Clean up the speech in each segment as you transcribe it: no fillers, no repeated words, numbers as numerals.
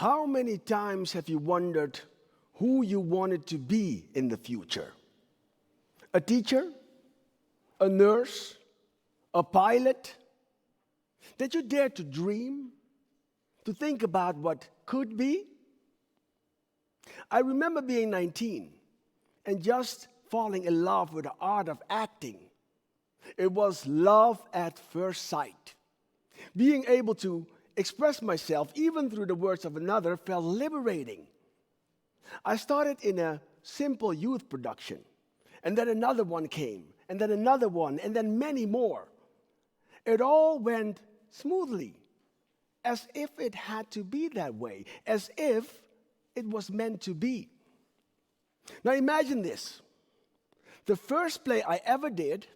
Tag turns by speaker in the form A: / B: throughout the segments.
A: How many times have you wondered who you wanted to be in the future? A teacher? A nurse? A pilot? Did you dare to dream? To think about what could be? I remember being 19 and just falling in love with the art of acting. It was love at first sight. Being able to express myself, even through the words of another, felt liberating. I started in a simple youth production, and then another one came, and then another one, and then many more. It all went smoothly, as if it had to be that way, as if it was meant to be. Now imagine this. The first play I ever did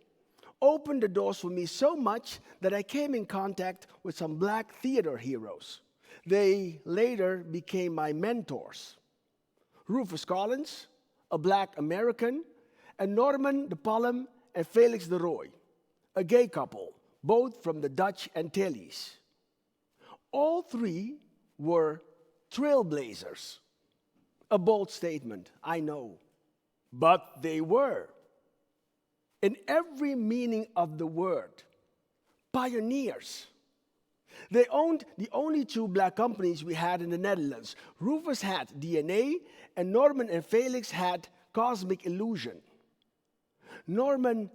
A: opened the doors for me so much that I came in contact with some black theater heroes. They later became my mentors. Rufus Collins, a black American, and Norman de Palm and Felix de Rooij, a gay couple, both from the Dutch Antilles. All three were trailblazers. A bold statement, I know, but they were. In every meaning of the word, pioneers. They owned the only two black companies we had in the Netherlands. Rufus had DNA, and Norman and Felix had Cosmic Illusion. Norman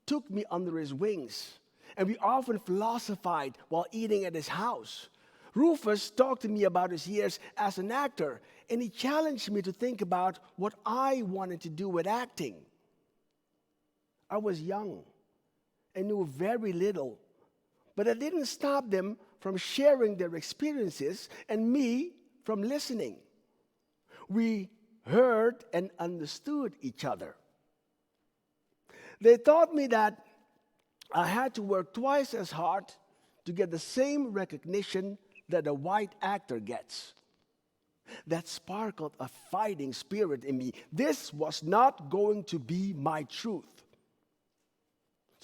A: took me under his wings, and we often philosophized while eating at his house. Rufus talked to me about his years as an actor, and he challenged me to think about what I wanted to do with acting. I was young and knew very little, but that didn't stop them from sharing their experiences and me from listening. We heard and understood each other. They taught me that I had to work twice as hard to get the same recognition that a white actor gets. That sparkled a fighting spirit in me. This was not going to be my truth.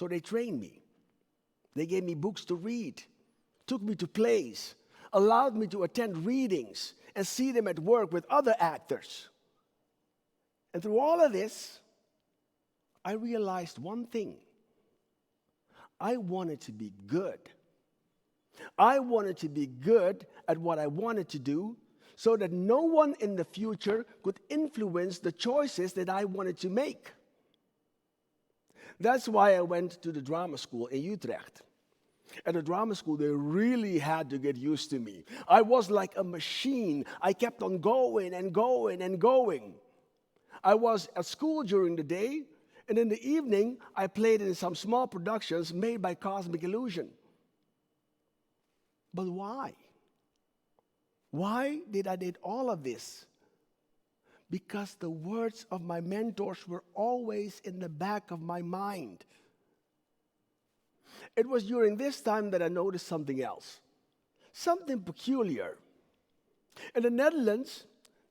A: So they trained me. They gave me books to read, took me to plays, allowed me to attend readings and see them at work with other actors. And through all of this, I realized one thing. I wanted to be good. I wanted to be good at what I wanted to do so that no one in the future could influence the choices that I wanted to make. That's why I went to the drama school in Utrecht. At the drama school, they really had to get used to me. I was like a machine. I kept on going and going and going. I was at school during the day, and in the evening, I played in some small productions made by Cosmic Illusion. But why? Why did I do all of this? Because the words of my mentors were always in the back of my mind. It was during this time that I noticed something else, something peculiar. In the Netherlands,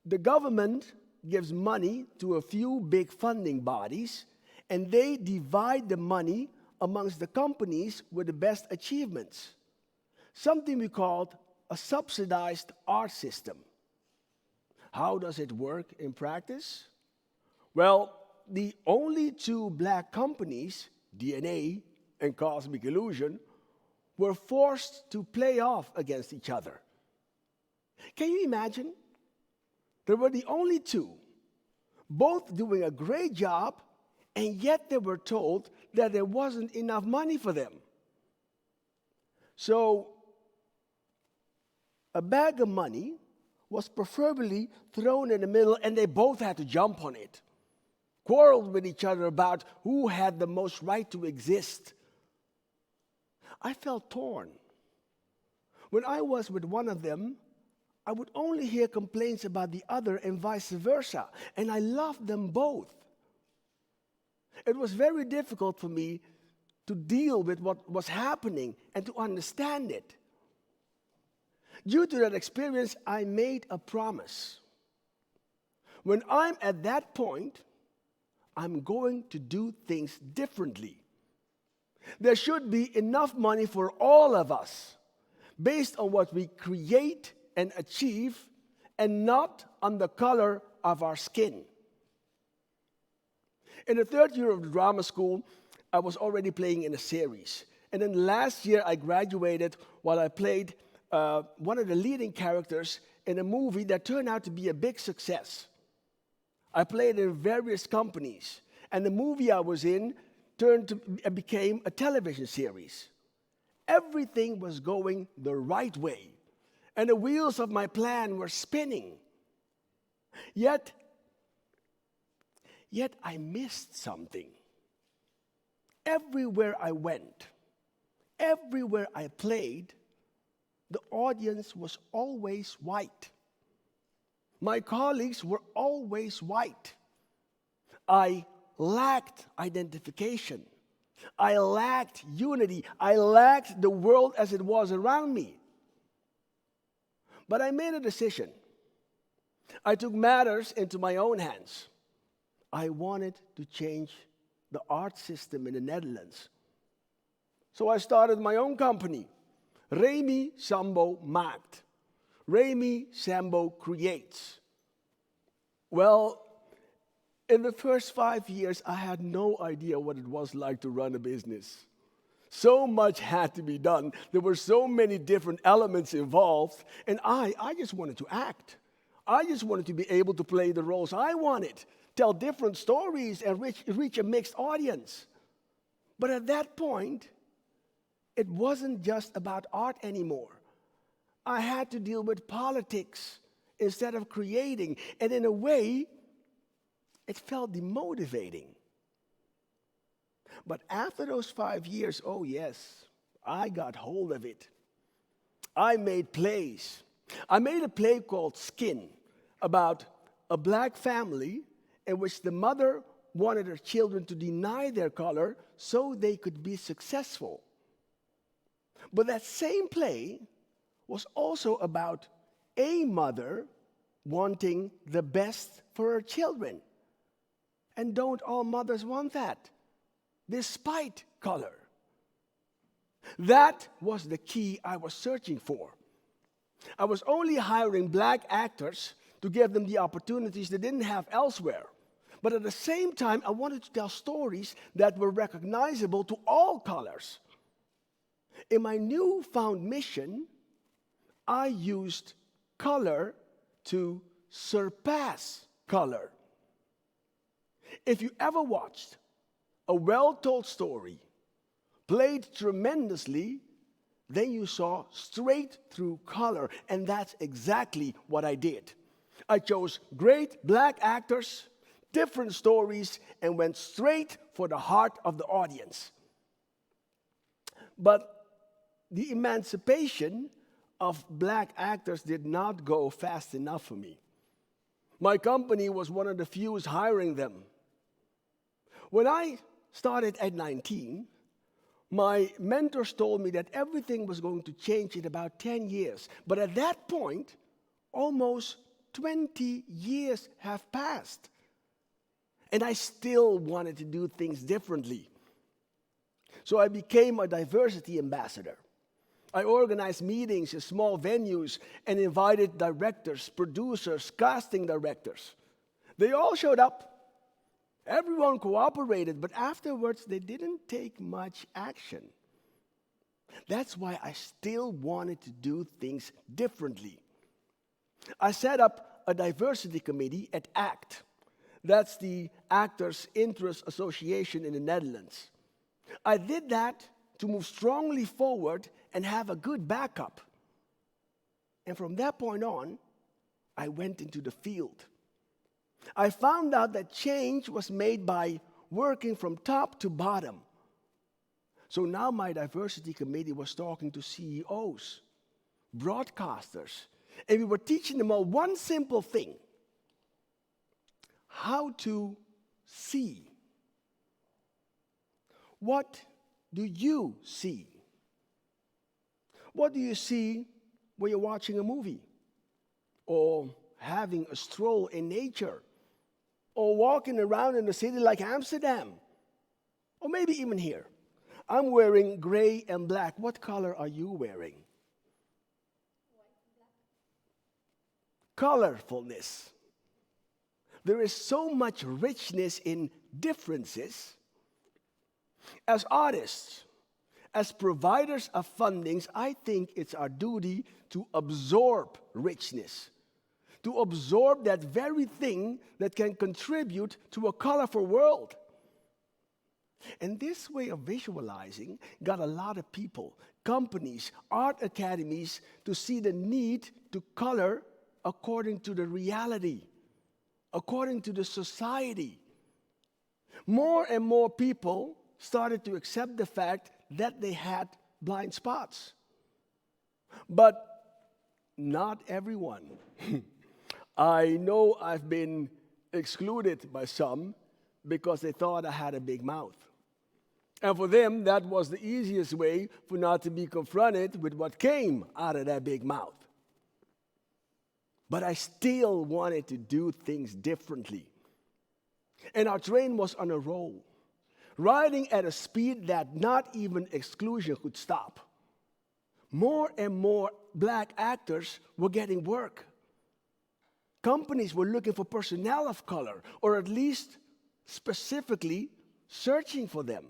A: the government gives money to a few big funding bodies, and they divide the money amongst the companies with the best achievements, something we called a subsidized art system. How does it work in practice? Well, the only two black companies, DNA and Cosmic Illusion, were forced to play off against each other. Can you imagine? They were the only two, both doing a great job, and yet they were told that there wasn't enough money for them. So, a bag of money was preferably thrown in the middle, and they both had to jump on it, quarreled with each other about who had the most right to exist. I felt torn. When I was with one of them, I would only hear complaints about the other and vice versa, and I loved them both. It was very difficult for me to deal with what was happening and to understand it. Due to that experience, I made a promise. When I'm at that point, I'm going to do things differently. There should be enough money for all of us, based on what we create and achieve and not on the color of our skin. In the third year of the drama school, I was already playing in a series. And then last year, I graduated while I played one of the leading characters in a movie that turned out to be a big success. I played in various companies, and the movie I was in became a television series. Everything was going the right way, and the wheels of my plan were spinning. Yet I missed something. Everywhere I went, everywhere I played, the audience was always white. My colleagues were always white. I lacked identification. I lacked unity. I lacked the world as it was around me. But I made a decision. I took matters into my own hands. I wanted to change the art system in the Netherlands. So I started my own company, Raymi Sambo maakt. Raymi Sambo creates. Well, in the first 5 years, I had no idea what it was like to run a business. So much had to be done. There were so many different elements involved, and I just wanted to act. I just wanted to be able to play the roles I wanted, tell different stories, and reach a mixed audience. But at that point, it wasn't just about art anymore. I had to deal with politics instead of creating, and in a way, it felt demotivating. But after those 5 years, oh yes, I got hold of it. I made plays. I made a play called Skin about a black family in which the mother wanted her children to deny their color so they could be successful. But that same play was also about a mother wanting the best for her children. And don't all mothers want that, despite color? That was the key I was searching for. I was only hiring black actors to give them the opportunities they didn't have elsewhere. But at the same time, I wanted to tell stories that were recognizable to all colors. In my newfound mission, I used color to surpass color. If you ever watched a well-told story played tremendously, then you saw straight through color, and that's exactly what I did. I chose great black actors, different stories, and went straight for the heart of the audience. But the emancipation of black actors did not go fast enough for me. My company was one of the few hiring them. When I started at 19, my mentors told me that everything was going to change in about 10 years. But at that point, almost 20 years have passed. And I still wanted to do things differently. So I became a diversity ambassador. I organized meetings in small venues and invited directors, producers, casting directors. They all showed up. Everyone cooperated, but afterwards they didn't take much action. That's why I still wanted to do things differently. I set up a diversity committee at ACT. That's the Actors Interest Association in the Netherlands. I did that to move strongly forward and have a good backup. And from that point on, I went into the field. I found out that change was made by working from top to bottom. So now my diversity committee was talking to CEOs, broadcasters, and we were teaching them all one simple thing: how to see. What do you see? What do you see when you're watching a movie, or having a stroll in nature, or walking around in a city like Amsterdam, or maybe even here? I'm wearing gray and black. What color are you wearing? colorfulness. There is so much richness in differences. As artists, as providers of fundings, I think it's our duty to absorb richness, to absorb that very thing that can contribute to a colorful world. And this way of visualizing got a lot of people, companies, art academies to see the need to color according to the reality, according to the society. More and more people started to accept the fact that they had blind spots. But not everyone. I know I've been excluded by some because they thought I had a big mouth. And for them, that was the easiest way for not to be confronted with what came out of that big mouth. But I still wanted to do things differently. And our train was on a roll, riding at a speed that not even exclusion could stop. More and more black actors were getting work. Companies were looking for personnel of color, or at least specifically searching for them.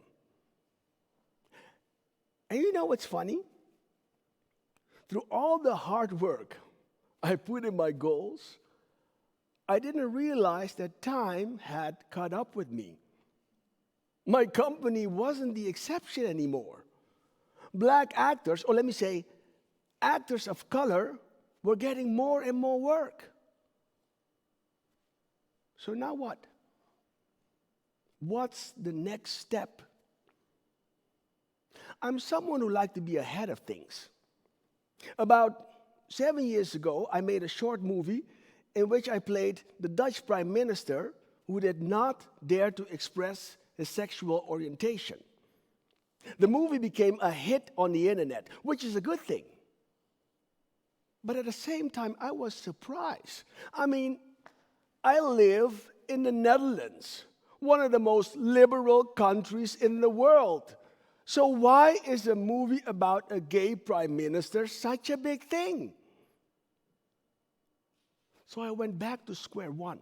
A: And you know what's funny? Through all the hard work I put in my goals, I didn't realize that time had caught up with me. My company wasn't the exception anymore. Black actors, or let me say, actors of color, were getting more and more work. So now what? What's the next step? I'm someone who likes to be ahead of things. About 7 years ago, I made a short movie in which I played the Dutch Prime Minister who did not dare to express his sexual orientation. The movie became a hit on the internet, which is a good thing. But at the same time, I was surprised. I mean, I live in the Netherlands, one of the most liberal countries in the world. So why is a movie about a gay prime minister such a big thing? So I went back to square one,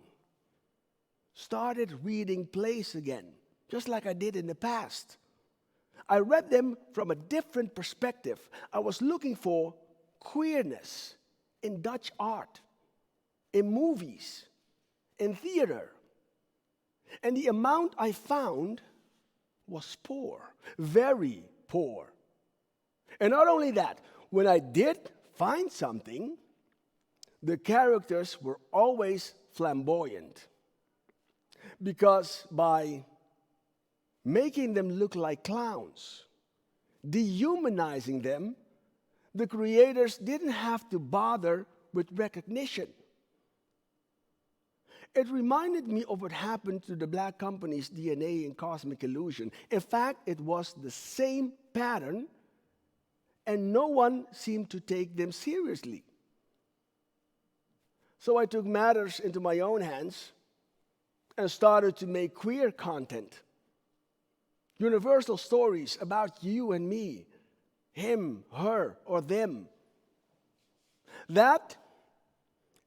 A: started reading plays again, just like I did in the past. I read them from a different perspective. I was looking for queerness in Dutch art, in movies, in theater. And the amount I found was poor, very poor. And not only that, when I did find something, the characters were always flamboyant. Because by making them look like clowns, dehumanizing them, the creators didn't have to bother with recognition. It reminded me of what happened to the black companies DNA and Cosmic Illusion. In fact, it was the same pattern, and no one seemed to take them seriously. So I took matters into my own hands and started to make queer content. Universal stories about you and me, him, her, or them. That,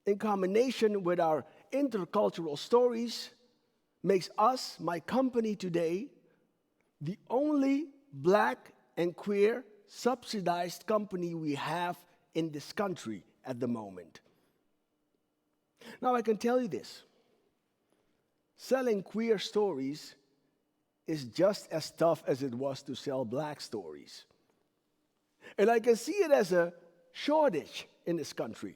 A: in combination with our intercultural stories, makes us, my company today, the only black and queer subsidized company we have in this country at the moment. Now I can tell you this. Selling queer stories is just as tough as it was to sell black stories. And I can see it as a shortage in this country.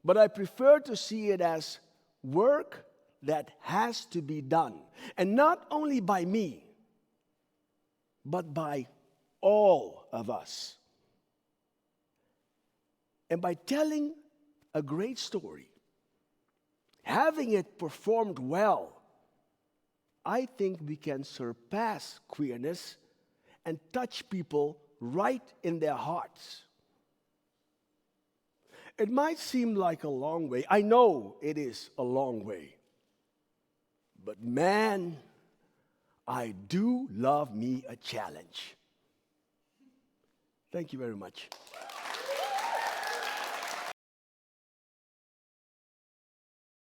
A: But I prefer to see it as work that has to be done. And not only by me, but by all of us. And by telling a great story, having it performed well, I think we can surpass queerness and touch people right in their hearts. It might seem like a long way. I know it is a long way. But man, I do love me a challenge. Thank you very much.